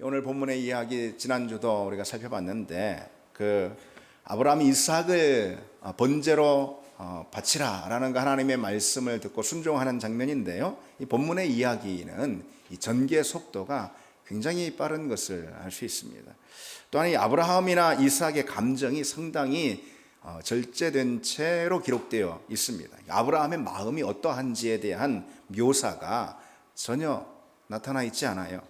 오늘 본문의 이야기 지난주도 우리가 살펴봤는데 아브라함이 이삭을 번제로 바치라라는 하나님의 말씀을 듣고 순종하는 장면인데요. 이 본문의 이야기는 이 전개 속도가 굉장히 빠른 것을 알 수 있습니다. 또한 이 아브라함이나 이삭의 감정이 상당히 절제된 채로 기록되어 있습니다. 아브라함의 마음이 어떠한지에 대한 묘사가 전혀 나타나 있지 않아요.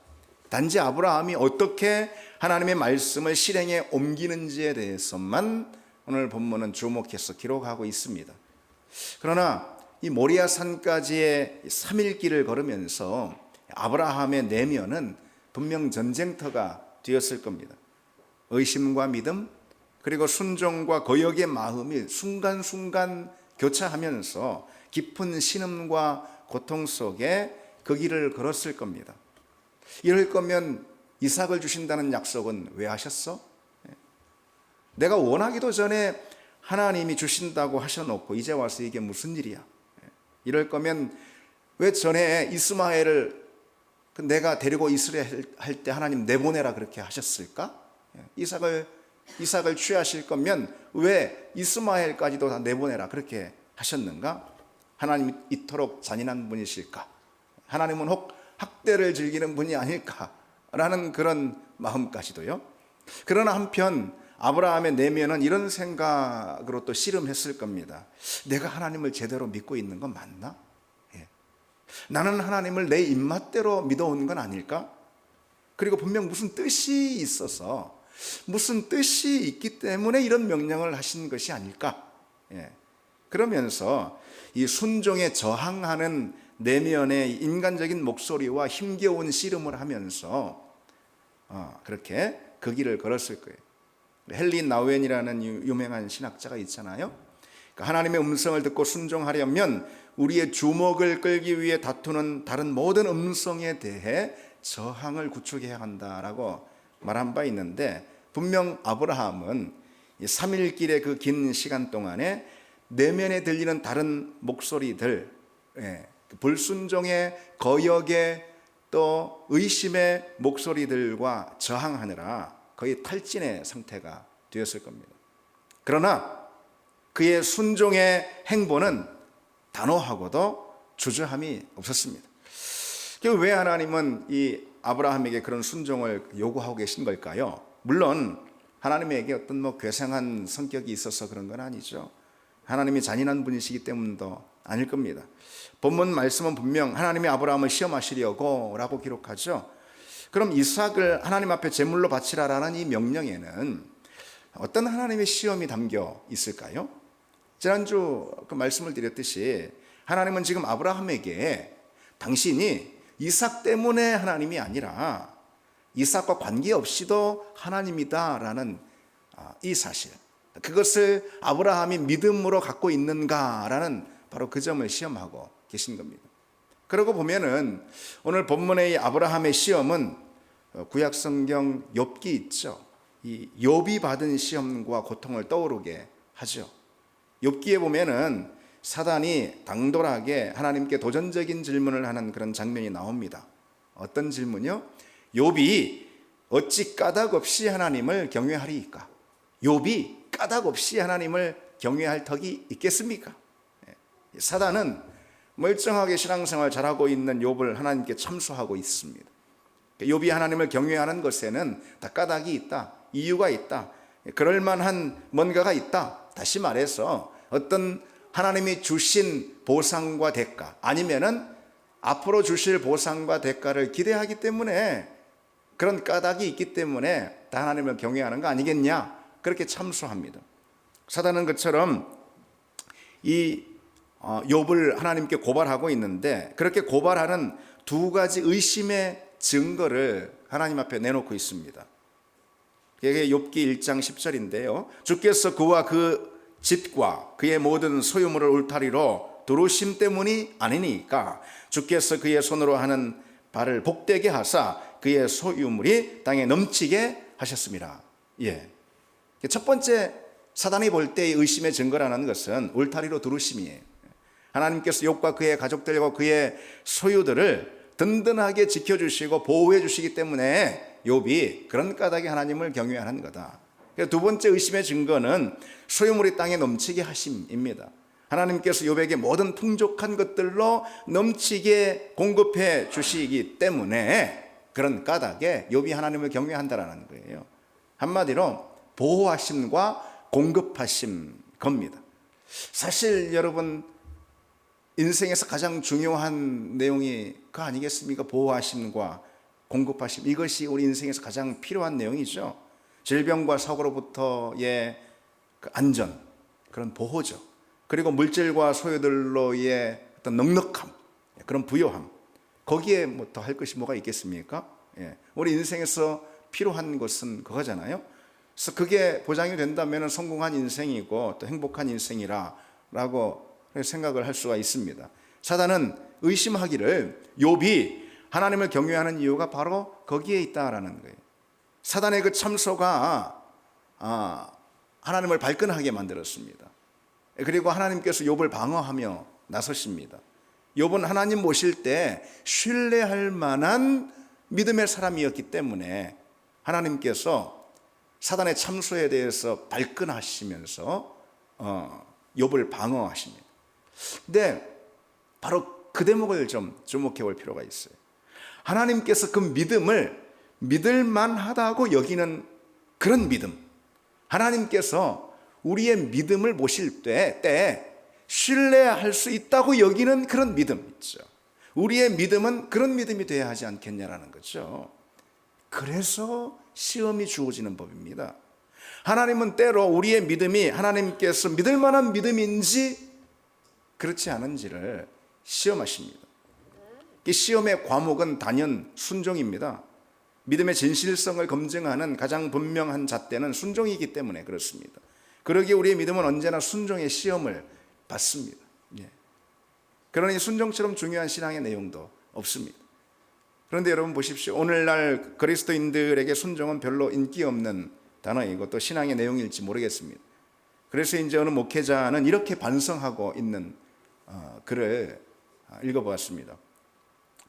단지 아브라함이 어떻게 하나님의 말씀을 실행에 옮기는지에 대해서만 오늘 본문은 주목해서 기록하고 있습니다. 그러나 이 모리아 산까지의 3일 길을 걸으면서 아브라함의 내면은 분명 전쟁터가 되었을 겁니다. 의심과 믿음 그리고 순종과 거역의 마음이 순간순간 교차하면서 깊은 신음과 고통 속에 그 길을 걸었을 겁니다. 이럴 거면 이삭을 주신다는 약속은 왜 하셨어? 내가 원하기도 전에 하나님이 주신다고 하셔놓고 이제 와서 이게 무슨 일이야? 이럴 거면 왜 전에 이스마엘을 내가 데리고 있으려 할 때 하나님 내보내라 그렇게 하셨을까? 이삭을 취하실 거면 왜 이스마엘까지도 다 내보내라 그렇게 하셨는가? 하나님이 이토록 잔인한 분이실까? 하나님은 혹 학대를 즐기는 분이 아닐까라는 그런 마음까지도요. 그러나 한편 아브라함의 내면은 이런 생각으로 또 씨름했을 겁니다. 내가 하나님을 제대로 믿고 있는 건 맞나? 나는 하나님을 내 입맛대로 믿어온 건 아닐까? 그리고 분명 무슨 뜻이 있어서 무슨 뜻이 있기 때문에 이런 명령을 하신 것이 아닐까? 그러면서 이 순종에 저항하는 내면의 인간적인 목소리와 힘겨운 씨름을 하면서 그렇게 그 길을 걸었을 거예요. 헨리 나우엔이라는 유명한 신학자가 있잖아요. 하나님의 음성을 듣고 순종하려면 우리의 주목을 끌기 위해 다투는 다른 모든 음성에 대해 저항을 구축해야 한다라고 말한 바 있는데, 분명 아브라함은 3일 길의 그 긴 시간 동안에 내면에 들리는 다른 목소리들, 불순종의 거역의 또 의심의 목소리들과 저항하느라 거의 탈진의 상태가 되었을 겁니다. 그러나 그의 순종의 행보는 단호하고도 주저함이 없었습니다. 왜 하나님은 이 아브라함에게 그런 순종을 요구하고 계신 걸까요? 물론 하나님에게 어떤 괴상한 성격이 있어서 그런 건 아니죠. 하나님이 잔인한 분이시기 때문도 아닐 겁니다. 본문 말씀은 분명 하나님이 아브라함을 시험하시려고 라고 기록하죠. 그럼 이삭을 하나님 앞에 제물로 바치라라는 이 명령에는 어떤 하나님의 시험이 담겨 있을까요? 지난주 그 말씀을 드렸듯이 하나님은 지금 아브라함에게 당신이 이삭 때문에 하나님이 아니라 이삭과 관계없이도 하나님이다라는 이 사실, 그것을 아브라함이 믿음으로 갖고 있는가라는 바로 그 점을 시험하고 계신 겁니다. 그러고 보면은 오늘 본문의 아브라함의 시험은 구약 성경 욥기 있죠. 이 욥이 받은 시험과 고통을 떠오르게 하죠. 욥기에 보면은 사단이 당돌하게 하나님께 도전적인 질문을 하는 그런 장면이 나옵니다. 어떤 질문이요? 욥이 어찌 까닭 없이 하나님을 경외하리이까? 욥이 까닭 없이 하나님을 경외할 턱이 있겠습니까? 사단은 멀쩡하게 신앙생활 잘하고 있는 욥을 하나님께 참소하고 있습니다. 욥이 하나님을 경외하는 것에는 다 까닭이 있다, 이유가 있다, 그럴 만한 뭔가가 있다. 다시 말해서 어떤 하나님이 주신 보상과 대가, 아니면은 앞으로 주실 보상과 대가를 기대하기 때문에, 그런 까닭이 있기 때문에 다 하나님을 경외하는 거 아니겠냐, 그렇게 참소합니다. 사단은 그처럼 이 욥을 하나님께 고발하고 있는데, 그렇게 고발하는 두 가지 의심의 증거를 하나님 앞에 내놓고 있습니다. 이게 욥기 1장 10절인데요. 주께서 그와 그 집과 그의 모든 소유물을 울타리로 두르심 때문이 아니니까 주께서 그의 손으로 하는 바를 복되게 하사 그의 소유물이 땅에 넘치게 하셨습니다. 첫 번째 사단이 볼 때의 의심의 증거라는 것은 울타리로 두르심이에요. 하나님께서 욥과 그의 가족들과 그의 소유들을 든든하게 지켜주시고 보호해 주시기 때문에 욥이 그런 까닭에 하나님을 경외하는 거다. 두 번째 의심의 증거는 소유물이 땅에 넘치게 하심입니다. 하나님께서 욥에게 모든 풍족한 것들로 넘치게 공급해 주시기 때문에 그런 까닭에 욥이 하나님을 경외한다라는 거예요. 한마디로 보호하심과 공급하심 겁니다. 사실 여러분 인생에서 가장 중요한 내용이 그 아니겠습니까? 보호하심과 공급하심, 이것이 우리 인생에서 가장 필요한 내용이죠. 질병과 사고로부터의 그 안전, 그런 보호죠. 그리고 물질과 소유들로의 어떤 넉넉함, 그런 부요함, 거기에 뭐 더 할 것이 뭐가 있겠습니까? 우리 인생에서 필요한 것은 그거잖아요. 그래서 그게 보장이 된다면 성공한 인생이고 또 행복한 인생이라고 생각을 할 수가 있습니다. 사단은 의심하기를 욥이 하나님을 경외하는 이유가 바로 거기에 있다라는 거예요. 사단의 그 참소가 하나님을 발끈하게 만들었습니다. 그리고 하나님께서 욥을 방어하며 나서십니다. 욥은 하나님 모실 때 신뢰할 만한 믿음의 사람이었기 때문에 하나님께서 사단의 참소에 대해서 발끈하시면서 욥을 방어하십니다. 근데 바로 그 대목을 좀 주목해 볼 필요가 있어요. 하나님께서 그 믿음을 믿을 만하다고 여기는 그런 믿음, 하나님께서 우리의 믿음을 모실 때 신뢰할 수 있다고 여기는 그런 믿음 있죠. 우리의 믿음은 그런 믿음이 돼야 하지 않겠냐라는 거죠. 그래서 시험이 주어지는 법입니다. 하나님은 때로 우리의 믿음이 하나님께서 믿을 만한 믿음인지 그렇지 않은지를 시험하십니다. 이 시험의 과목은 단연 순종입니다. 믿음의 진실성을 검증하는 가장 분명한 잣대는 순종이기 때문에 그렇습니다. 그러기에 우리의 믿음은 언제나 순종의 시험을 받습니다. 그러니 순종처럼 중요한 신앙의 내용도 없습니다. 그런데 여러분 보십시오. 오늘날 그리스도인들에게 순종은 별로 인기 없는 단어이고 또 신앙의 내용일지 모르겠습니다. 그래서 이제 어느 목회자는 이렇게 반성하고 있는 글을 읽어보았습니다.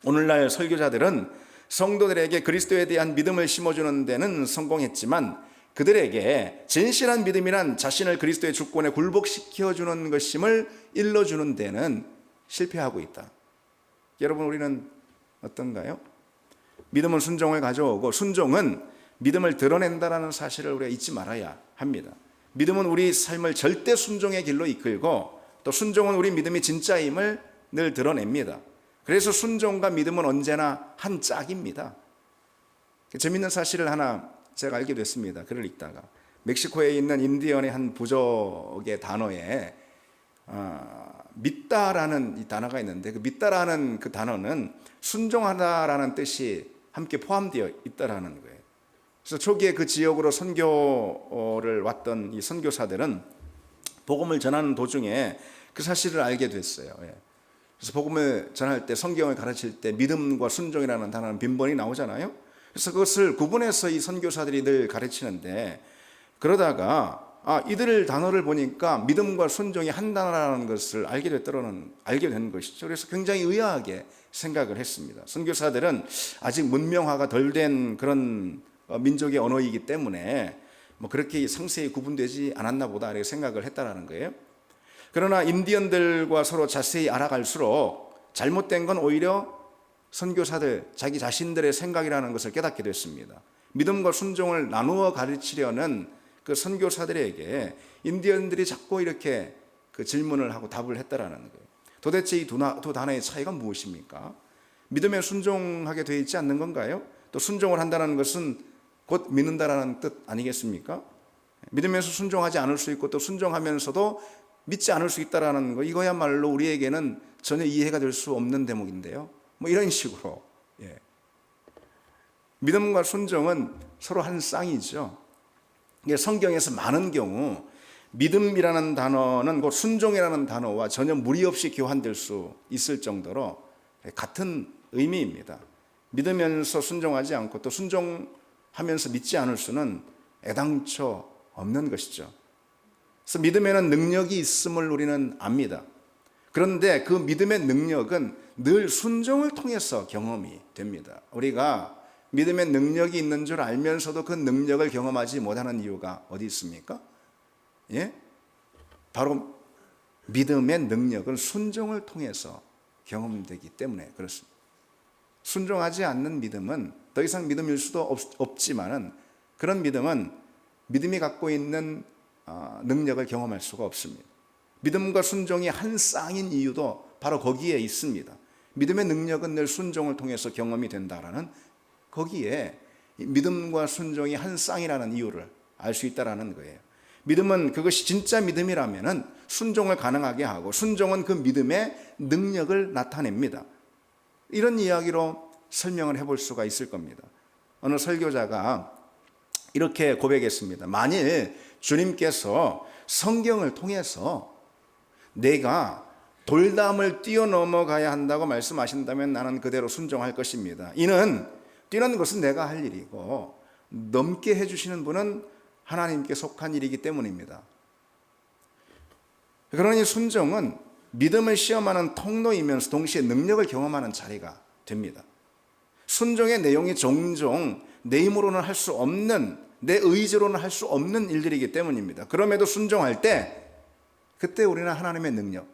오늘날 설교자들은 성도들에게 그리스도에 대한 믿음을 심어주는 데는 성공했지만 그들에게 진실한 믿음이란 자신을 그리스도의 주권에 굴복시켜주는 것임을 일러주는 데는 실패하고 있다. 여러분 우리는 어떤가요? 믿음은 순종을 가져오고 순종은 믿음을 드러낸다는 사실을 우리가 잊지 말아야 합니다. 믿음은 우리 삶을 절대 순종의 길로 이끌고 또 순종은 우리 믿음이 진짜임을 늘 드러냅니다. 그래서 순종과 믿음은 언제나 한 짝입니다. 재밌는 사실을 하나 제가 알게 됐습니다. 글을 읽다가 멕시코에 있는 인디언의 한 부족의 단어에 믿다라는 이 단어가 있는데 그 믿다라는 그 단어는 순종하다라는 뜻이 함께 포함되어 있다라는 거예요. 그래서 초기에 그 지역으로 선교를 왔던 이 선교사들은 복음을 전하는 도중에 그 사실을 알게 됐어요. 그래서 복음을 전할 때 성경을 가르칠 때 믿음과 순종이라는 단어는 빈번히 나오잖아요. 그래서 그것을 구분해서 이 선교사들이 늘 가르치는데 그러다가 이들 단어를 보니까 믿음과 순종이 한 단어라는 것을 알게 된 것이죠. 그래서 굉장히 의아하게 생각을 했습니다. 선교사들은 아직 문명화가 덜 된 그런 민족의 언어이기 때문에 뭐 그렇게 상세히 구분되지 않았나 보다 이렇게 생각을 했다라는 거예요. 그러나 인디언들과 서로 자세히 알아갈수록 잘못된 건 오히려 선교사들 자기 자신들의 생각이라는 것을 깨닫게 됐습니다. 믿음과 순종을 나누어 가르치려는 그 선교사들에게 인디언들이 자꾸 이렇게 그 질문을 하고 답을 했다라는 거예요. 도대체 이 두 단어의 차이가 무엇입니까? 믿음에 순종하게 되어 있지 않는 건가요? 또 순종을 한다는 것은 곧 믿는다라는 뜻 아니겠습니까? 믿으면서 순종하지 않을 수 있고 또 순종하면서도 믿지 않을 수 있다라는 거, 이거야말로 우리에게는 전혀 이해가 될 수 없는 대목인데요. 뭐 이런 식으로 믿음과 순종은 서로 한 쌍이죠. 성경에서 많은 경우 믿음이라는 단어는 곧 순종이라는 단어와 전혀 무리 없이 교환될 수 있을 정도로 같은 의미입니다. 믿으면서 순종하지 않고 또 순종하면서 믿지 않을 수는 애당초 없는 것이죠. 그래서 믿음에는 능력이 있음을 우리는 압니다. 그런데 그 믿음의 능력은 늘 순종을 통해서 경험이 됩니다. 우리가 믿음의 능력이 있는 줄 알면서도 그 능력을 경험하지 못하는 이유가 어디 있습니까? 예? 바로 믿음의 능력은 순종을 통해서 경험되기 때문에 그렇습니다. 순종하지 않는 믿음은 더 이상 믿음일 수도 없지만은 그런 믿음은 믿음이 갖고 있는 능력을 경험할 수가 없습니다. 믿음과 순종이 한 쌍인 이유도 바로 거기에 있습니다. 믿음의 능력은 늘 순종을 통해서 경험이 된다라는 거기에 믿음과 순종이 한 쌍이라는 이유를 알 수 있다라는 거예요. 믿음은 그것이 진짜 믿음이라면은 순종을 가능하게 하고 순종은 그 믿음의 능력을 나타냅니다. 이런 이야기로 설명을 해볼 수가 있을 겁니다. 어느 설교자가 이렇게 고백했습니다. 만일 주님께서 성경을 통해서 내가 돌담을 뛰어넘어가야 한다고 말씀하신다면 나는 그대로 순종할 것입니다. 이는 뛰는 것은 내가 할 일이고 넘게 해주시는 분은 하나님께 속한 일이기 때문입니다. 그러니 순종은 믿음을 시험하는 통로이면서 동시에 능력을 경험하는 자리가 됩니다. 순종의 내용이 종종 내 힘으로는 할 수 없는, 내 의지로는 할 수 없는 일들이기 때문입니다. 그럼에도 순종할 때 그때 우리는 하나님의 능력,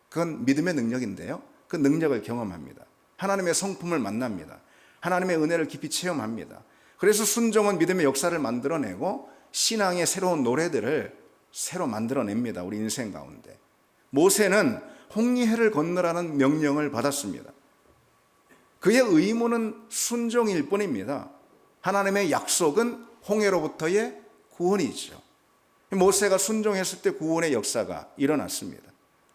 그건 믿음의 능력인데요, 그 능력을 경험합니다. 하나님의 성품을 만납니다. 하나님의 은혜를 깊이 체험합니다. 그래서 순종은 믿음의 역사를 만들어내고 신앙의 새로운 노래들을 새로 만들어냅니다. 우리 인생 가운데. 모세는 홍해를 건너라는 명령을 받았습니다. 그의 의무는 순종일 뿐입니다. 하나님의 약속은 홍해로부터의 구원이죠. 모세가 순종했을 때 구원의 역사가 일어났습니다.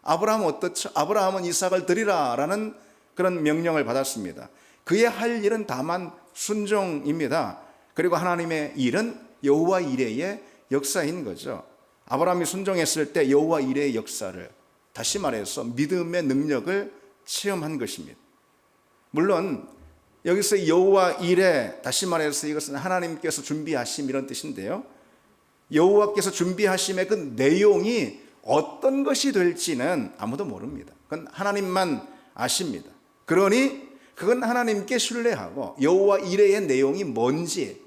아브라함은 어떻죠? 아브라함은 이삭을 드리라라는 그런 명령을 받았습니다. 그의 할 일은 다만 순종입니다. 그리고 하나님의 일은 여호와 이레의 역사인 거죠. 아브라함이 순종했을 때 여호와 이레의 역사를, 다시 말해서 믿음의 능력을 체험한 것입니다. 물론 여기서 여호와 이레, 다시 말해서 이것은 하나님께서 준비하심 이런 뜻인데요, 여호와께서 준비하심의 그 내용이 어떤 것이 될지는 아무도 모릅니다. 그건 하나님만 아십니다. 그러니 그건 하나님께 신뢰하고 여호와 이레의 내용이 뭔지,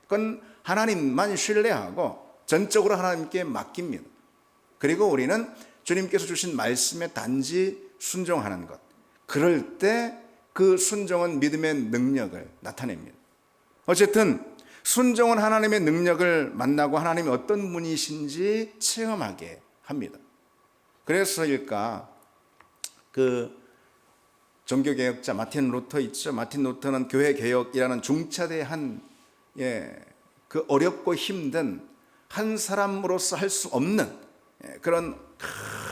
그건 하나님만 신뢰하고 전적으로 하나님께 맡깁니다. 그리고 우리는 주님께서 주신 말씀에 단지 순종하는 것, 그럴 때 그 순종은 믿음의 능력을 나타냅니다. 어쨌든 순종은 하나님의 능력을 만나고 하나님이 어떤 분이신지 체험하게 합니다. 그래서일까 그 종교개혁자 마틴 루터 있죠. 마틴 루터는 교회개혁이라는 중차대한 그 어렵고 힘든, 한 사람으로서 할 수 없는 그런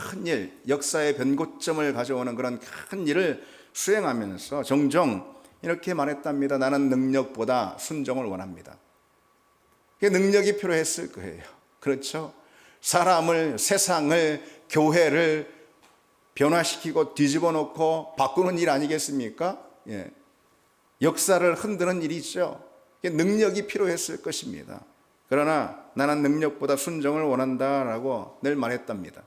큰 일, 역사의 변고점을 가져오는 그런 큰 일을 수행하면서 종종 이렇게 말했답니다. 나는 능력보다 순종을 원합니다. 능력이 필요했을 거예요. 그렇죠? 사람을, 세상을, 교회를 변화시키고 뒤집어 놓고 바꾸는 일 아니겠습니까? 역사를 흔드는 일이죠. 능력이 필요했을 것입니다. 그러나 나는 능력보다 순종을 원한다라고 늘 말했답니다.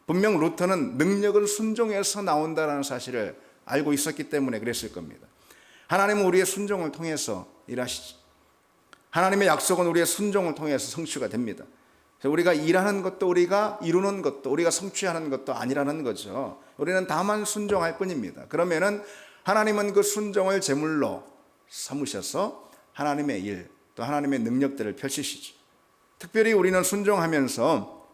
분명 루터는 능력은 순종에서 나온다라는 사실을 알고 있었기 때문에 그랬을 겁니다. 하나님은 우리의 순종을 통해서 일하시죠. 하나님의 약속은 우리의 순종을 통해서 성취가 됩니다. 우리가 일하는 것도, 우리가 이루는 것도, 우리가 성취하는 것도 아니라는 거죠. 우리는 다만 순종할 뿐입니다. 그러면은 하나님은 그 순종을 제물로 삼으셔서 하나님의 일, 또 하나님의 능력들을 펼치시죠. 특별히 우리는 순종하면서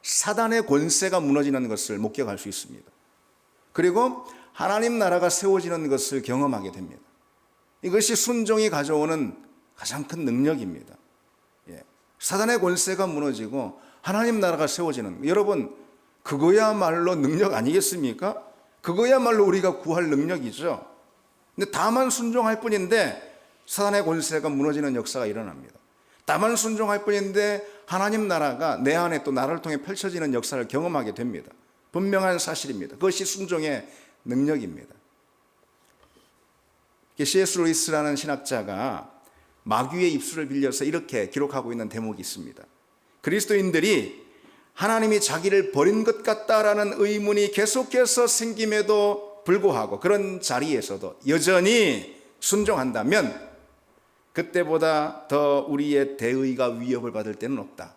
사단의 권세가 무너지는 것을 목격할 수 있습니다. 그리고 하나님 나라가 세워지는 것을 경험하게 됩니다. 이것이 순종이 가져오는 가장 큰 능력입니다. 사단의 권세가 무너지고 하나님 나라가 세워지는, 여러분 그거야말로 능력 아니겠습니까? 그거야말로 우리가 구할 능력이죠. 근데 다만 순종할 뿐인데 사단의 권세가 무너지는 역사가 일어납니다. 다만 순종할 뿐인데 하나님 나라가 내 안에 또 나를 통해 펼쳐지는 역사를 경험하게 됩니다. 분명한 사실입니다. 그것이 순종의 능력입니다. C.S. 루이스라는 신학자가 마귀의 입술을 빌려서 이렇게 기록하고 있는 대목이 있습니다. 그리스도인들이 하나님이 자기를 버린 것 같다라는 의문이 계속해서 생김에도 불구하고 그런 자리에서도 여전히 순종한다면 그때보다 더 우리의 대의가 위협을 받을 때는 없다.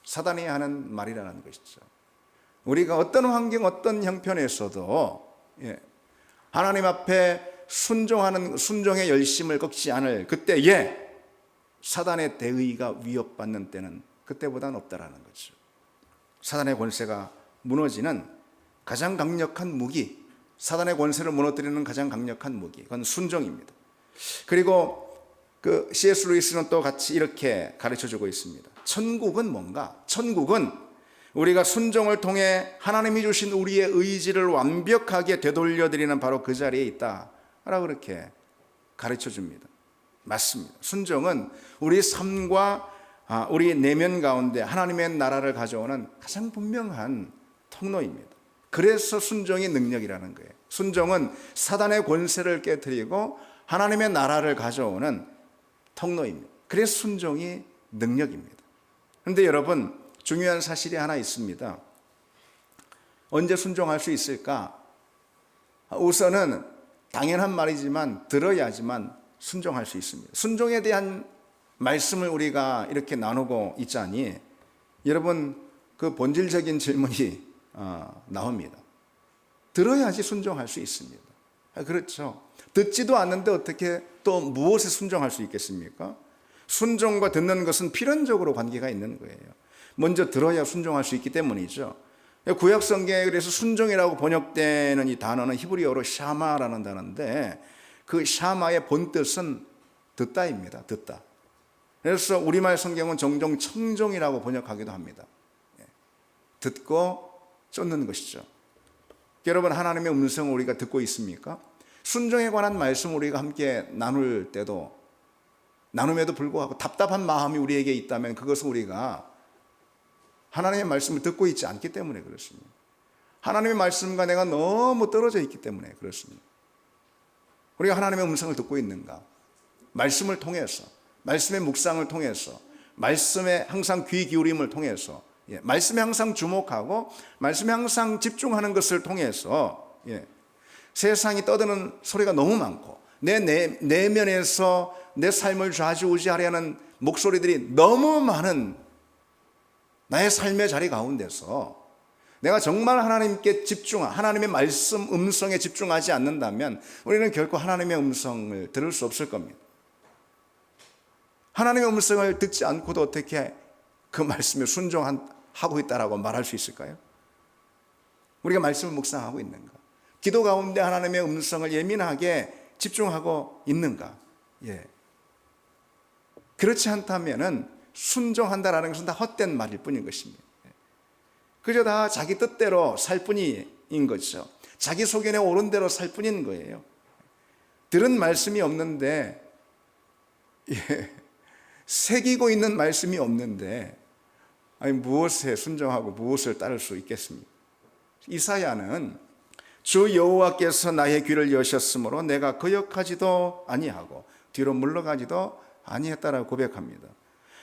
사단이 하는 말이라는 것이죠. 우리가 어떤 환경, 어떤 형편에서도 하나님 앞에 순종의 열심을 꺾지 않을 그때에 사단의 대의가 위협받는 때는 그때보다는 없다라는 거죠. 사단의 권세가 무너지는 가장 강력한 무기, 사단의 권세를 무너뜨리는 가장 강력한 무기, 그건 순종입니다. 그리고 그 C.S. 루이스는 또 같이 이렇게 가르쳐주고 있습니다. 천국은 뭔가? 천국은 우리가 순종을 통해 하나님이 주신 우리의 의지를 완벽하게 되돌려드리는 바로 그 자리에 있다 라고 그렇게 가르쳐줍니다. 맞습니다. 순종은 우리 삶과 우리 내면 가운데 하나님의 나라를 가져오는 가장 분명한 통로입니다. 그래서 순종이 능력이라는 거예요. 순종은 사단의 권세를 깨뜨리고 하나님의 나라를 가져오는 통로입니다. 그래서 순종이 능력입니다. 그런데 여러분, 중요한 사실이 하나 있습니다. 언제 순종할 수 있을까? 우선은 당연한 말이지만 들어야지만 순종할 수 있습니다. 순종에 대한 말씀을 우리가 이렇게 나누고 있자니 여러분, 그 본질적인 질문이 나옵니다. 들어야지 순종할 수 있습니다. 그렇죠. 듣지도 않는데 어떻게 또 무엇에 순종할 수 있겠습니까? 순종과 듣는 것은 필연적으로 관계가 있는 거예요. 먼저 들어야 순종할 수 있기 때문이죠. 구약 성경에 그래서 순종이라고 번역되는 이 단어는 히브리어로 샤마라는 단어인데 그 샤마의 본뜻은 듣다입니다. 듣다. 그래서 우리말 성경은 종종 청종이라고 번역하기도 합니다. 듣고 쫓는 것이죠. 여러분, 하나님의 음성을 우리가 듣고 있습니까? 순종에 관한 말씀 우리가 함께 나눌 때도 나눔에도 불구하고 답답한 마음이 우리에게 있다면 그것은 우리가 하나님의 말씀을 듣고 있지 않기 때문에 그렇습니다. 하나님의 말씀과 내가 너무 떨어져 있기 때문에 그렇습니다. 우리가 하나님의 음성을 듣고 있는가? 말씀을 통해서, 말씀의 묵상을 통해서, 말씀에 항상 귀 기울임을 통해서, 말씀에 항상 주목하고 말씀에 항상 집중하는 것을 통해서 세상이 떠드는 소리가 너무 많고 내 내면에서 내 삶을 좌지우지하려는 목소리들이 너무 많은 나의 삶의 자리 가운데서 내가 정말 하나님께 하나님의 말씀 음성에 집중하지 않는다면 우리는 결코 하나님의 음성을 들을 수 없을 겁니다. 하나님의 음성을 듣지 않고도 어떻게 그 말씀에 순종하고 있다라고 말할 수 있을까요? 우리가 말씀을 묵상하고 있는가? 기도 가운데 하나님의 음성을 예민하게 집중하고 있는가? 그렇지 않다면은 순종한다라는 것은 다 헛된 말일 뿐인 것입니다. 그저 다 자기 뜻대로 살 뿐인 거죠. 자기 소견에 옳은 대로 살 뿐인 거예요. 들은 말씀이 없는데 새기고 있는 말씀이 없는데 무엇에 순종하고 무엇을 따를 수 있겠습니까? 이사야는 주 여호와께서 나의 귀를 여셨으므로 내가 거역하지도 아니하고 뒤로 물러가지도 아니했다라고 고백합니다.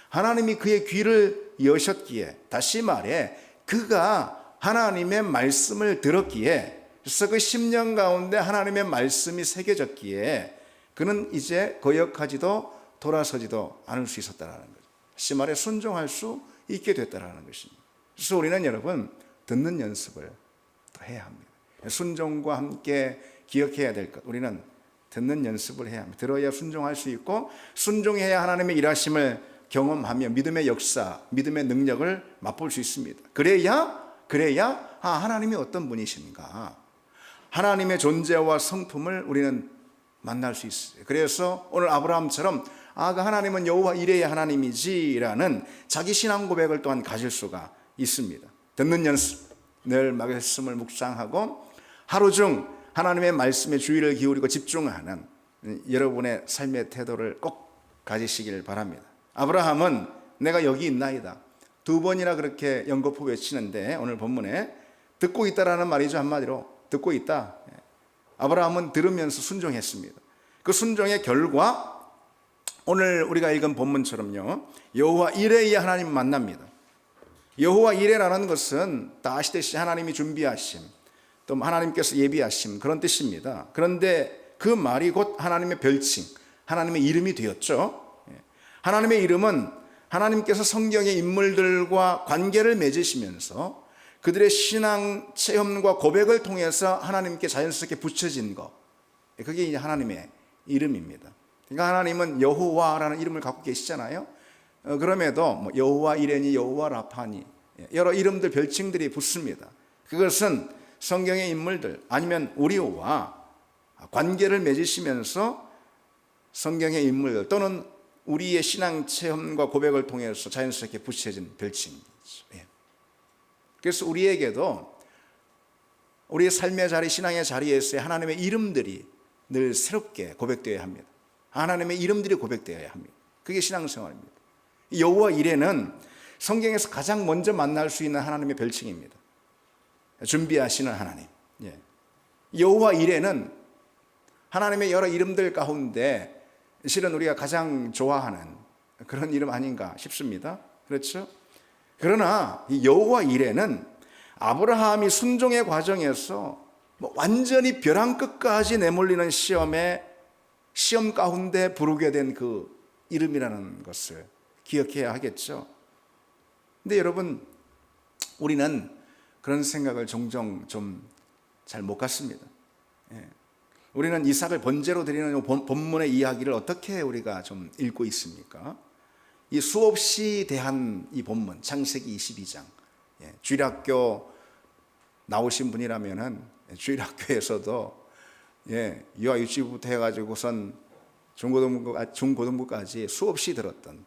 하나님이 그의 귀를 여셨기에, 다시 말해 그가 하나님의 말씀을 들었기에, 그래서 그 10년 가운데 하나님의 말씀이 새겨졌기에 그는 이제 거역하지도 돌아서지도 않을 수 있었다라는 거죠. 다시 말해 순종할 수 있게 됐다라는 것입니다. 그래서 우리는 여러분 듣는 연습을 해야 합니다. 순종과 함께 기억해야 될 것, 우리는 듣는 연습을 해야 합니다. 들어야 순종할 수 있고 순종해야 하나님의 일하심을 경험하며 믿음의 역사, 믿음의 능력을 맛볼 수 있습니다. 그래야 하나님이 어떤 분이신가, 하나님의 존재와 성품을 우리는 만날 수 있어요. 그래서 오늘 아브라함처럼 그 하나님은 여호와 이레의 하나님이지라는 자기 신앙 고백을 또한 가질 수가 있습니다. 듣는 연습, 늘 말씀을 묵상하고 하루 중 하나님의 말씀에 주의를 기울이고 집중하는 여러분의 삶의 태도를 꼭 가지시길 바랍니다. 아브라함은 내가 여기 있나이다 2번이나 그렇게 연거푸 외치는데 오늘 본문에 듣고 있다라는 말이죠. 한마디로 듣고 있다. 아브라함은 들으면서 순종했습니다. 그 순종의 결과 오늘 우리가 읽은 본문처럼요, 여호와 이레의 하나님 만납니다. 여호와 이레라는 것은 다 아시듯이 하나님이 준비하심, 또 하나님께서 예비하심, 그런 뜻입니다. 그런데 그 말이 곧 하나님의 별칭, 하나님의 이름이 되었죠. 하나님의 이름은 하나님께서 성경의 인물들과 관계를 맺으시면서 그들의 신앙 체험과 고백을 통해서 하나님께 자연스럽게 붙여진 것, 그게 이제 하나님의 이름입니다. 그러니까 하나님은 여호와라는 이름을 갖고 계시잖아요. 그럼에도 뭐 여호와 이레니, 여호와 라파니, 여러 이름들, 별칭들이 붙습니다. 그것은 성경의 인물들 아니면 우리와 관계를 맺으시면서 성경의 인물들 또는 우리의 신앙 체험과 고백을 통해서 자연스럽게 붙여진 별칭이죠. 그래서 우리에게도 우리의 삶의 자리, 신앙의 자리에서의 하나님의 이름들이 늘 새롭게 고백되어야 합니다. 하나님의 이름들이 고백되어야 합니다. 그게 신앙생활입니다. 여호와 이레는 성경에서 가장 먼저 만날 수 있는 하나님의 별칭입니다. 준비하시는 하나님. 여호와 이레는 하나님의 여러 이름들 가운데 실은 우리가 가장 좋아하는 그런 이름 아닌가 싶습니다. 그렇죠? 그러나 이 여호와 이레는 아브라함이 순종의 과정에서 완전히 벼랑 끝까지 내몰리는 시험 가운데 부르게 된 그 이름이라는 것을 기억해야 하겠죠. 근데 여러분, 우리는 그런 생각을 종종 좀 잘 못 갖습니다. 우리는 이삭을 번제로 드리는 본문의 이야기를 어떻게 우리가 좀 읽고 있습니까? 이 수없이 대한 이 본문, 창세기 22장. 주일학교 나오신 분이라면은 주일학교에서도 유아 유치부부터 해가지고선 중고등부까지 수없이 들었던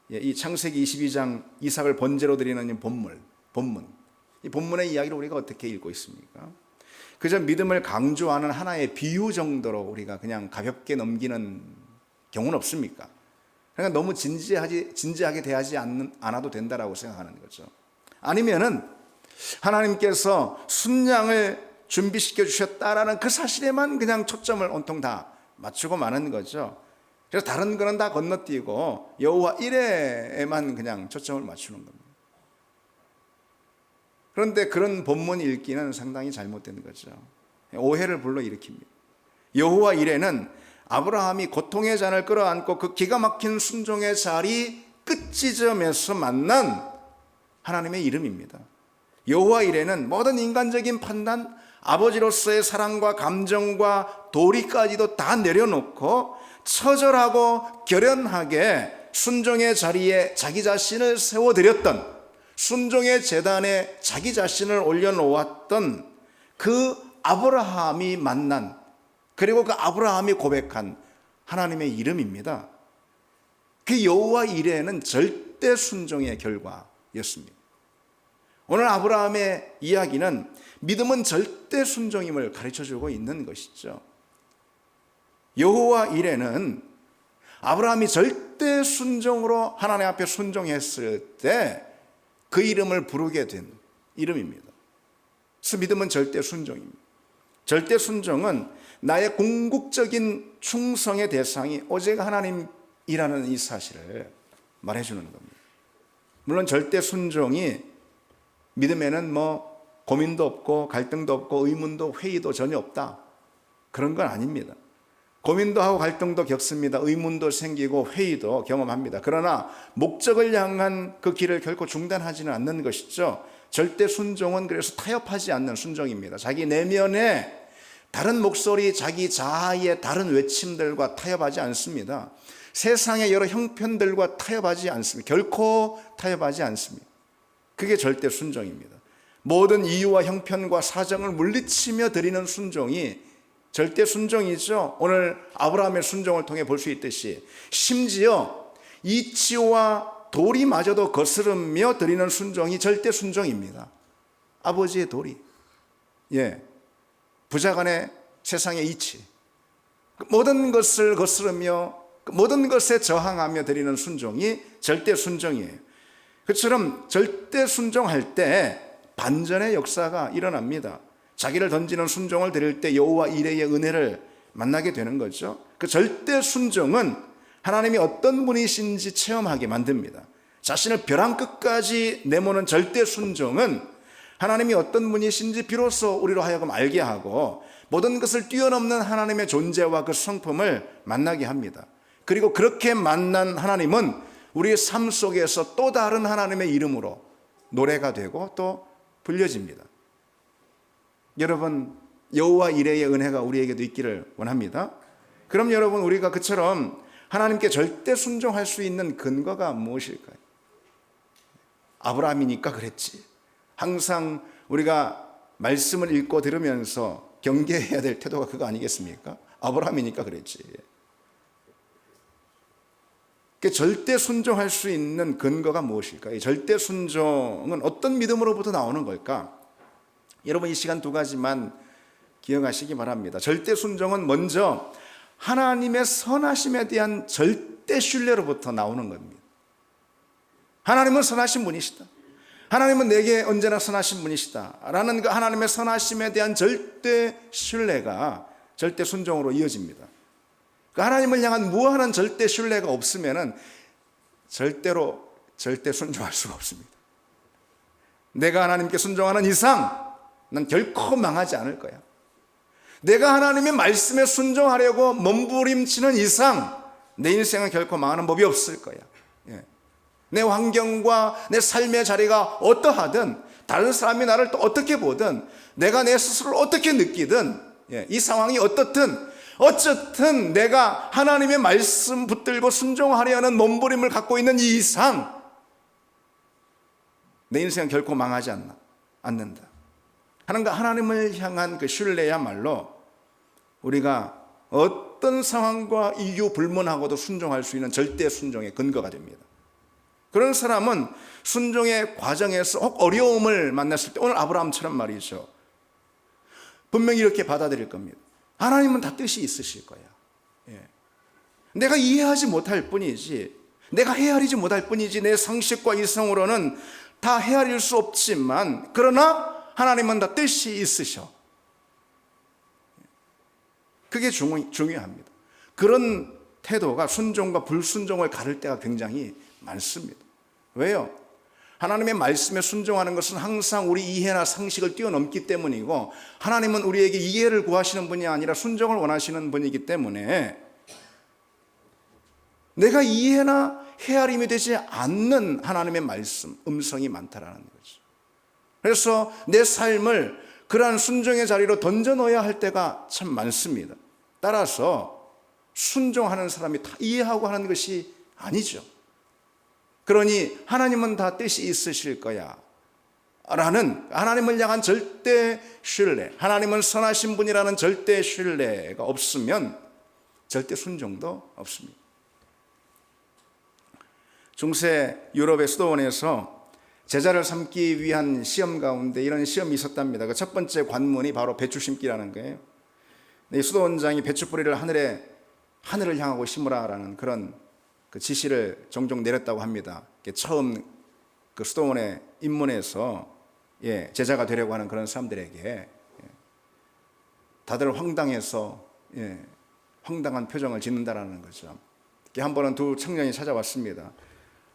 이 창세기 22장 이삭을 번제로 드리는 이 본문, 이 본문의 이야기를 우리가 어떻게 읽고 있습니까? 그저 믿음을 강조하는 하나의 비유 정도로 우리가 그냥 가볍게 넘기는 경우는 없습니까? 그러니까 너무 진지하게 대하지 않아도 된다라고 생각하는 거죠. 아니면은 하나님께서 순양을 준비시켜 주셨다라는 그 사실에만 그냥 초점을 온통 다 맞추고 마는 거죠. 그래서 다른 거는 다 건너뛰고 여호와 이레에만 그냥 초점을 맞추는 겁니다. 그런데 그런 본문 읽기는 상당히 잘못된 거죠. 오해를 불러일으킵니다. 여호와 이레는 아브라함이 고통의 잔을 끌어안고 그 기가 막힌 순종의 자리 끝지점에서 만난 하나님의 이름입니다. 여호와 이레는 모든 인간적인 판단, 아버지로서의 사랑과 감정과 도리까지도 다 내려놓고 처절하고 결연하게 순종의 자리에 자기 자신을 세워드렸던, 순종의 제단에 자기 자신을 올려놓았던 그 아브라함이 만난, 그리고 그 아브라함이 고백한 하나님의 이름입니다. 그 여호와 이레는 절대 순종의 결과였습니다. 오늘 아브라함의 이야기는 믿음은 절대 순종임을 가르쳐주고 있는 것이죠. 여호와 이레는 아브라함이 절대 순종으로 하나님 앞에 순종했을 때 그 이름을 부르게 된 이름입니다. 그래서 믿음은 절대 순종입니다. 절대 순종은 나의 궁극적인 충성의 대상이 오직 하나님이라는 이 사실을 말해주는 겁니다. 물론 절대 순종이 믿음에는 뭐 고민도 없고 갈등도 없고 의문도 회의도 전혀 없다, 그런 건 아닙니다. 고민도 하고 갈등도 겪습니다. 의문도 생기고 회의도 경험합니다. 그러나 목적을 향한 그 길을 결코 중단하지는 않는 것이죠. 절대 순종은 그래서 타협하지 않는 순종입니다. 자기 내면에 다른 목소리, 자기 자아의 다른 외침들과 타협하지 않습니다. 세상의 여러 형편들과 타협하지 않습니다. 결코 타협하지 않습니다. 그게 절대 순종입니다. 모든 이유와 형편과 사정을 물리치며 드리는 순종이 절대 순종이죠. 오늘 아브라함의 순종을 통해 볼 수 있듯이 심지어 이치와 도리마저도 거스르며 드리는 순종이 절대 순종입니다. 아버지의 도리, 부자간의 세상의 이치, 모든 것을 거스르며 모든 것에 저항하며 드리는 순종이 절대 순종이에요. 그처럼 절대 순종할 때 반전의 역사가 일어납니다. 자기를 던지는 순종을 드릴 때 여호와 이레의 은혜를 만나게 되는 거죠. 그 절대 순종은 하나님이 어떤 분이신지 체험하게 만듭니다. 자신을 벼랑 끝까지 내모는 절대 순종은 하나님이 어떤 분이신지 비로소 우리로 하여금 알게 하고 모든 것을 뛰어넘는 하나님의 존재와 그 성품을 만나게 합니다. 그리고 그렇게 만난 하나님은 우리의 삶 속에서 또 다른 하나님의 이름으로 노래가 되고 또 불려집니다. 여러분, 여호와 이레의 은혜가 우리에게도 있기를 원합니다. 그럼 여러분, 우리가 그처럼 하나님께 절대 순종할 수 있는 근거가 무엇일까요? 아브라함이니까 그랬지. 항상 우리가 말씀을 읽고 들으면서 경계해야 될 태도가 그거 아니겠습니까? 아브라함이니까 그랬지. 절대 순종할 수 있는 근거가 무엇일까요? 절대 순종은 어떤 믿음으로부터 나오는 걸까? 여러분, 이 시간 두 가지만 기억하시기 바랍니다. 절대 순종은 먼저 하나님의 선하심에 대한 절대 신뢰로부터 나오는 겁니다. 하나님은 선하신 분이시다. 하나님은 내게 언제나 선하신 분이시다 라는 그 하나님의 선하심에 대한 절대 신뢰가 절대 순종으로 이어집니다. 그 하나님을 향한 무한한 절대 신뢰가 없으면 절대로 절대 순종할 수가 없습니다. 내가 하나님께 순종하는 이상 난 결코 망하지 않을 거야. 내가 하나님의 말씀에 순종하려고 몸부림치는 이상 내 인생은 결코 망하는 법이 없을 거야. 내 환경과 내 삶의 자리가 어떠하든, 다른 사람이 나를 또 어떻게 보든, 내가 내 스스로를 어떻게 느끼든, 이 상황이 어떻든, 어쨌든 내가 하나님의 말씀 붙들고 순종하려는 몸부림을 갖고 있는 이 이상 내 인생은 결코 망하지 않는다. 하나님을 향한 그 신뢰야말로 우리가 어떤 상황과 이유 불문하고도 순종할 수 있는 절대 순종의 근거가 됩니다. 그런 사람은 순종의 과정에서 혹 어려움을 만났을 때, 오늘 아브라함처럼 말이죠, 분명히 이렇게 받아들일 겁니다. 하나님은 다 뜻이 있으실 거야. 내가 이해하지 못할 뿐이지, 내가 헤아리지 못할 뿐이지, 내 상식과 이성으로는 다 헤아릴 수 없지만, 그러나 하나님은 다 뜻이 있으셔. 그게 중요합니다. 그런 태도가 순종과 불순종을 가를 때가 굉장히 많습니다. 왜요? 하나님의 말씀에 순종하는 것은 항상 우리 이해나 상식을 뛰어넘기 때문이고, 하나님은 우리에게 이해를 구하시는 분이 아니라 순종을 원하시는 분이기 때문에 내가 이해나 헤아림이 되지 않는 하나님의 말씀, 음성이 많다라는 거죠. 그래서 내 삶을 그러한 순종의 자리로 던져넣어야 할 때가 참 많습니다. 따라서 순종하는 사람이 다 이해하고 하는 것이 아니죠. 그러니 하나님은 다 뜻이 있으실 거야 라는 하나님을 향한 절대 신뢰, 하나님은 선하신 분이라는 절대 신뢰가 없으면 절대 순종도 없습니다. 중세 유럽의 수도원에서 제자를 삼기 위한 시험 가운데 이런 시험이 있었답니다. 그 첫 번째 관문이 바로 배추 심기라는 거예요. 이 수도원장이 배추 뿌리를 하늘을 향하고 심으라라는 그런 그 지시를 종종 내렸다고 합니다. 처음 그 수도원에 입문해서 제자가 되려고 하는 그런 사람들에게 다들 황당해서 황당한 표정을 짓는다라는 거죠. 한 번은 두 청년이 찾아왔습니다.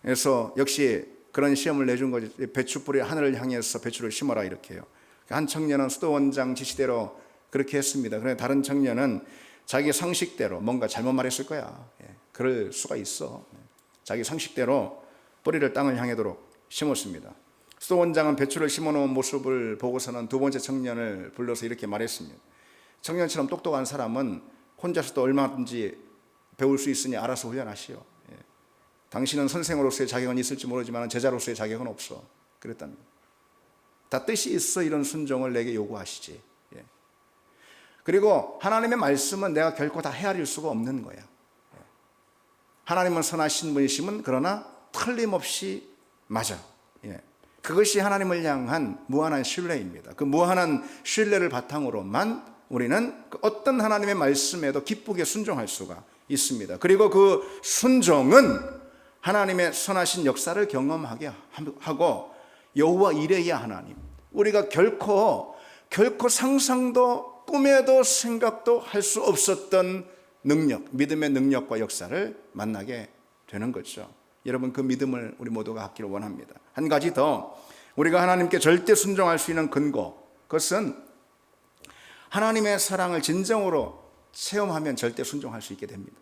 그래서 역시 그런 시험을 내준 거죠. 배추 뿌리 하늘을 향해서 배추를 심어라 이렇게요. 한 청년은 수도원장 지시대로 그렇게 했습니다. 그런데 다른 청년은 자기 상식대로 뭔가 잘못 말했을 거야. 그럴 수가 있어. 자기 상식대로 뿌리를 땅을 향하도록 심었습니다. 수도원장은 배추를 심어놓은 모습을 보고서는 두 번째 청년을 불러서 이렇게 말했습니다. 청년처럼 똑똑한 사람은 혼자서도 얼마든지 배울 수 있으니 알아서 훈련하시오. 당신은 선생으로서의 자격은 있을지 모르지만 제자로서의 자격은 없어. 그랬답니다. 다 뜻이 있어 이런 순종을 내게 요구하시지. 그리고 하나님의 말씀은 내가 결코 다 헤아릴 수가 없는 거야. 하나님은 선하신 분이시면 그러나 틀림없이 맞아. 그것이 하나님을 향한 무한한 신뢰입니다. 그 무한한 신뢰를 바탕으로만 우리는 어떤 하나님의 말씀에도 기쁘게 순종할 수가 있습니다. 그리고 그 순종은 하나님의 선하신 역사를 경험하게 하고, 여호와 이레의 하나님, 우리가 결코 상상도 꿈에도 생각도 할 수 없었던 능력, 믿음의 능력과 역사를 만나게 되는 거죠. 여러분, 그 믿음을 우리 모두가 갖기를 원합니다. 한 가지 더, 우리가 하나님께 절대 순종할 수 있는 근거, 그것은 하나님의 사랑을 진정으로 체험하면 절대 순종할 수 있게 됩니다.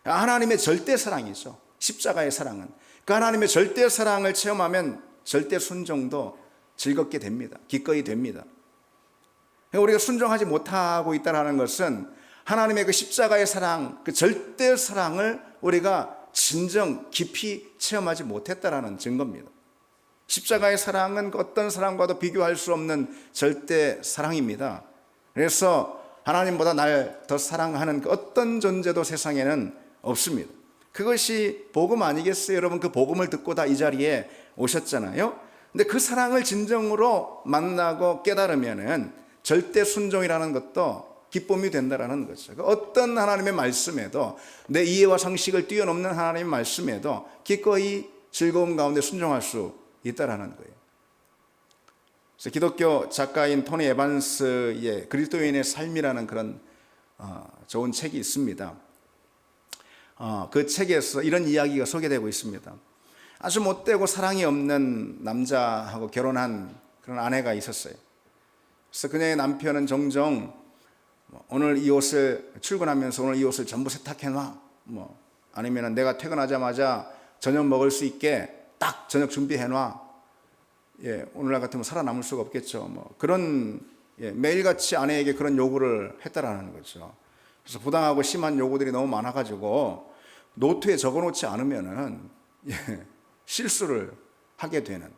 하나님의 절대 사랑이죠. 십자가의 사랑은. 그 하나님의 절대 사랑을 체험하면 절대 순종도 즐겁게 됩니다. 기꺼이 됩니다. 우리가 순종하지 못하고 있다는 것은 하나님의 그 십자가의 사랑, 그 절대 사랑을 우리가 진정 깊이 체험하지 못했다라는 증거입니다. 십자가의 사랑은 어떤 사랑과도 비교할 수 없는 절대 사랑입니다. 그래서 하나님보다 날 더 사랑하는 그 어떤 존재도 세상에는 없습니다. 그것이 복음 아니겠어요? 여러분, 그 복음을 듣고 다 이 자리에 오셨잖아요. 근데 그 사랑을 진정으로 만나고 깨달으면은 절대 순종이라는 것도 기쁨이 된다라는 거죠. 어떤 하나님의 말씀에도, 내 이해와 상식을 뛰어넘는 하나님의 말씀에도 기꺼이 즐거움 가운데 순종할 수 있다라는 거예요. 그래서 기독교 작가인 토니 에반스의 그리스도인의 삶이라는 그런 좋은 책이 있습니다. 그 책에서 이런 이야기가 소개되고 있습니다. 아주 못되고 사랑이 없는 남자하고 결혼한 그런 아내가 있었어요. 그래서 그녀의 남편은 종종 오늘 이 옷을, 출근하면서 오늘 이 옷을 전부 세탁해놔, 아니면 내가 퇴근하자마자 저녁 먹을 수 있게 딱 저녁 준비해놔. 오늘날 같으면 살아남을 수가 없겠죠. 그런, 매일같이 아내에게 그런 요구를 했다라는 거죠. 그래서 부당하고 심한 요구들이 너무 많아가지고 노트에 적어놓지 않으면은 실수를 하게 되는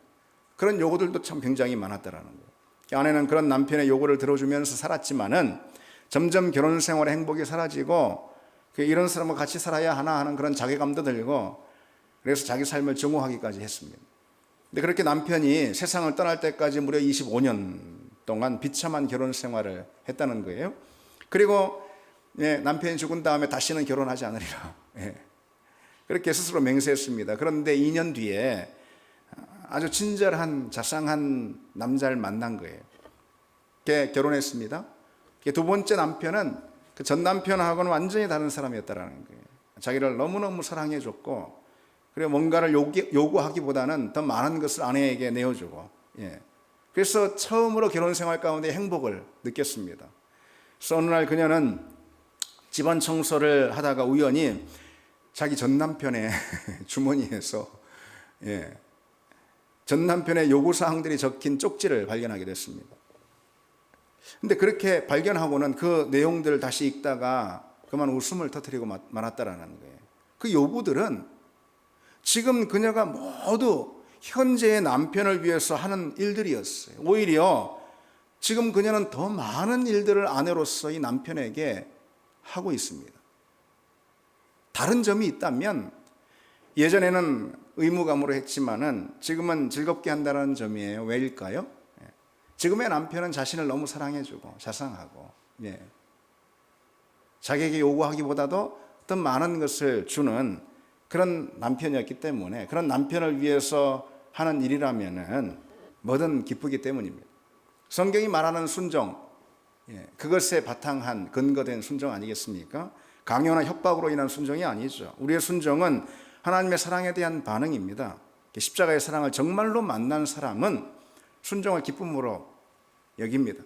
그런 요구들도 참 굉장히 많았다라는 거예요. 아내는 그런 남편의 요구를 들어주면서 살았지만은 점점 결혼 생활의 행복이 사라지고 이런 사람과 같이 살아야 하나 하는 그런 자괴감도 들고, 그래서 자기 삶을 증오하기까지 했습니다. 근데 그렇게 남편이 세상을 떠날 때까지 무려 25년 동안 비참한 결혼 생활을 했다는 거예요. 그리고 남편이 죽은 다음에 다시는 결혼하지 않으리라, 그렇게 스스로 맹세했습니다. 그런데 2년 뒤에 아주 친절한 자상한 남자를 만난 거예요. 결혼했습니다. 두 번째 남편은 그 전 남편하고는 완전히 다른 사람이었다라는 거예요. 자기를 너무너무 사랑해줬고, 그리고 뭔가를 요구하기보다는 더 많은 것을 아내에게 내어주고, 그래서 처음으로 결혼 생활 가운데 행복을 느꼈습니다. 그래서 어느 날 그녀는 집안 청소를 하다가 우연히 자기 전 남편의 주머니에서 전 남편의 요구사항들이 적힌 쪽지를 발견하게 됐습니다. 근데 그렇게 발견하고는 그 내용들을 다시 읽다가 그만 웃음을 터뜨리고 말았다라는 거예요. 그 요구들은 지금 그녀가 모두 현재의 남편을 위해서 하는 일들이었어요. 오히려 지금 그녀는 더 많은 일들을 아내로서 이 남편에게 하고 있습니다. 다른 점이 있다면 예전에는 의무감으로 했지만은 지금은 즐겁게 한다는 점이에요. 왜일까요? 지금의 남편은 자신을 너무 사랑해주고 자상하고, 자기에게 요구하기보다도 더 많은 것을 주는 그런 남편이었기 때문에, 그런 남편을 위해서 하는 일이라면은 뭐든 기쁘기 때문입니다. 성경이 말하는 순종, 그것에 바탕한 근거된 순종 아니겠습니까? 강요나 협박으로 인한 순종이 아니죠. 우리의 순종은 하나님의 사랑에 대한 반응입니다. 십자가의 사랑을 정말로 만난 사람은 순종을 기쁨으로 여깁니다.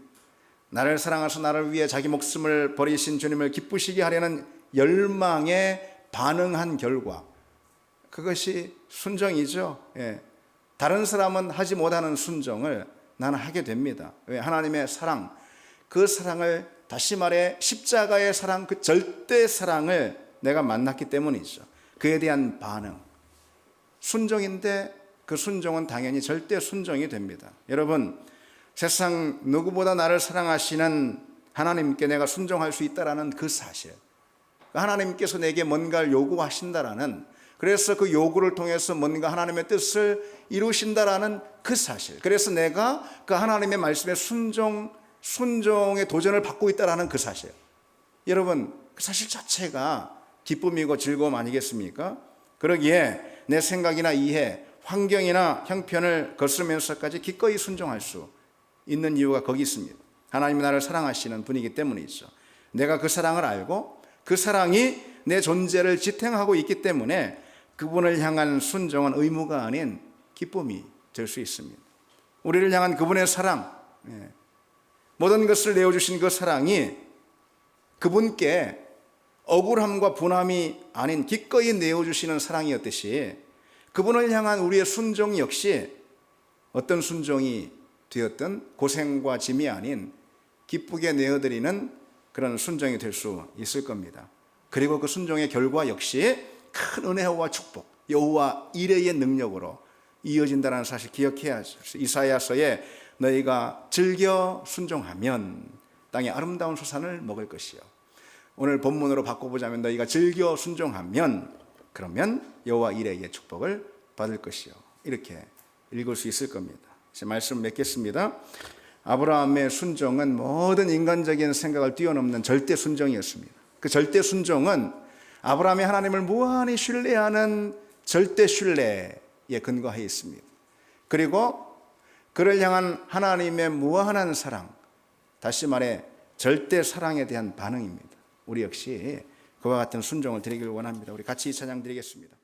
나를 사랑하셔서 나를 위해 자기 목숨을 버리신 주님을 기쁘시게 하려는 열망에 반응한 결과, 그것이 순종이죠. 다른 사람은 하지 못하는 순종을 나는 하게 됩니다. 왜? 하나님의 사랑, 그 사랑을, 다시 말해 십자가의 사랑, 그 절대 사랑을 내가 만났기 때문이죠. 그에 대한 반응, 순종인데 그 순종은 당연히 절대 순종이 됩니다. 여러분, 세상 누구보다 나를 사랑하시는 하나님께 내가 순종할 수 있다라는 그 사실, 하나님께서 내게 뭔가를 요구하신다라는, 그래서 그 요구를 통해서 뭔가 하나님의 뜻을 이루신다라는 그 사실, 그래서 내가 그 하나님의 말씀에 순종의 도전을 받고 있다라는 그 사실, 여러분, 그 사실 자체가 기쁨이고 즐거움 아니겠습니까? 그러기에 내 생각이나 이해, 환경이나 형편을 거스르면서까지 기꺼이 순종할 수 있는 이유가 거기 있습니다. 하나님이 나를 사랑하시는 분이기 때문이죠. 내가 그 사랑을 알고 그 사랑이 내 존재를 지탱하고 있기 때문에 그분을 향한 순종은 의무가 아닌 기쁨이 될 수 있습니다. 우리를 향한 그분의 사랑, 모든 것을 내어주신 그 사랑이 그분께 억울함과 분함이 아닌 기꺼이 내어주시는 사랑이었듯이 그분을 향한 우리의 순종 역시 어떤 순종이 되었든 고생과 짐이 아닌 기쁘게 내어드리는 그런 순종이 될 수 있을 겁니다. 그리고 그 순종의 결과 역시 큰 은혜와 축복, 여호와 이레의 능력으로 이어진다는 사실 기억해야 하죠. 이사야서에 너희가 즐겨 순종하면 땅의 아름다운 소산을 먹을 것이요. 오늘 본문으로 바꿔보자면 너희가 즐겨 순종하면 그러면 여호와 이레의 축복을 받을 것이요. 이렇게 읽을 수 있을 겁니다. 이제 말씀 맺겠습니다. 아브라함의 순종은 모든 인간적인 생각을 뛰어넘는 절대 순종이었습니다. 그 절대 순종은 아브라함이 하나님을 무한히 신뢰하는 절대 신뢰에 근거해 있습니다. 그리고 그를 향한 하나님의 무한한 사랑, 다시 말해 절대 사랑에 대한 반응입니다. 우리 역시 그와 같은 순종을 드리길 원합니다. 우리 같이 이 찬양 드리겠습니다.